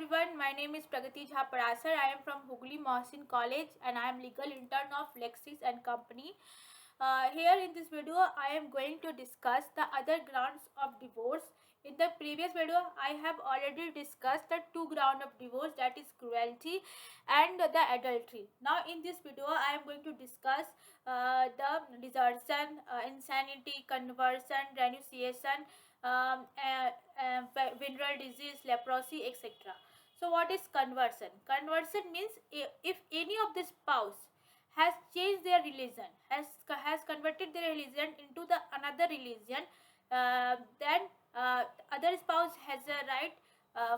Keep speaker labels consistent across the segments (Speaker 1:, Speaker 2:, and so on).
Speaker 1: everyone, my name is Pragati Jha Parasar. I am from Hooghly Mohsin College and I am legal intern of Lexis and Company. Here in this video, I am going to discuss the other grounds of divorce. In the previous video, I have already discussed the two grounds of divorce, that is cruelty and the adultery. Now in this video, I am going to discuss the desertion, insanity, conversion, renunciation, venereal disease, leprosy, etc. So what is conversion? Conversion means if any of the spouse has changed their religion, has converted their religion into the another religion, then other spouse has a right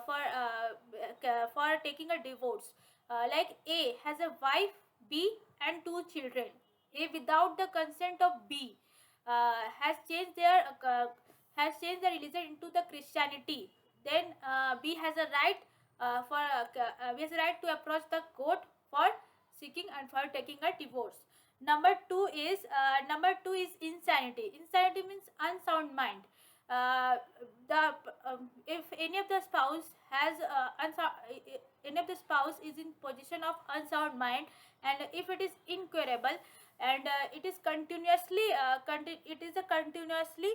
Speaker 1: for taking a divorce. Like A has a wife, B and two children. A without the consent of B has changed their religion into the Christianity. Then B has a right we has a right to approach the court for seeking and for taking a divorce. Number two is insanity. Insanity means unsound mind. The If any of the spouse has any of the spouse is in position of unsound mind, and if it is incurable, and it is a continuously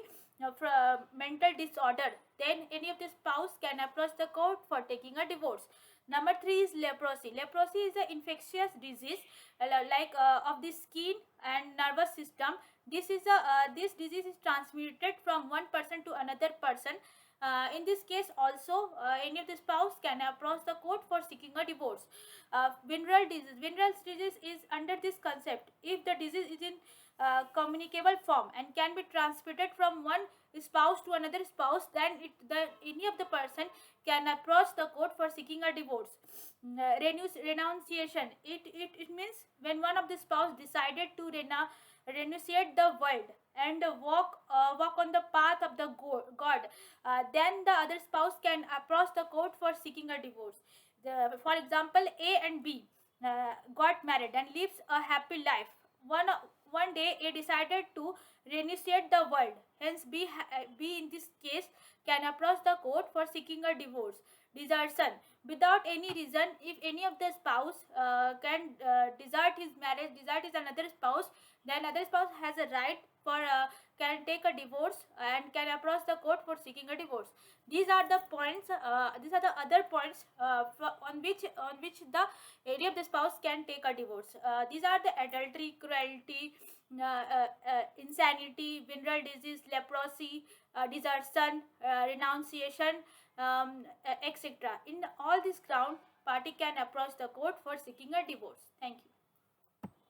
Speaker 1: mental disorder, then any of the spouse can approach the court for taking a divorce. Number three is leprosy. Leprosy is an infectious disease of the skin and nervous system. This disease is transmitted from one person to another person. In this case also, any of the spouse can approach the court for seeking a divorce. Venereal disease. Venereal disease is under this concept. If the disease is in communicable form and can be transmitted from one spouse to another spouse, then any of the person can approach the court for seeking a divorce. Renunciation. It means when one of the spouse decided to renunciate the world and walk on the path of the God, then the other spouse can approach the court for seeking a divorce. For example, A and B got married and lives a happy life. One day A decided to renunciate the world. Hence B in this case can approach the court for seeking a divorce. Desertion. Without any reason, if any of the spouse can desert his marriage, desert his another spouse, then other spouse has a right for can take a divorce and can approach the court for seeking a divorce. These are the points. These are the other points on which the any of the spouse can take a divorce. These are the adultery, cruelty, insanity, venereal disease, leprosy, desertion, renunciation, etc. In all this ground, party can approach the court for seeking a divorce. Thank you.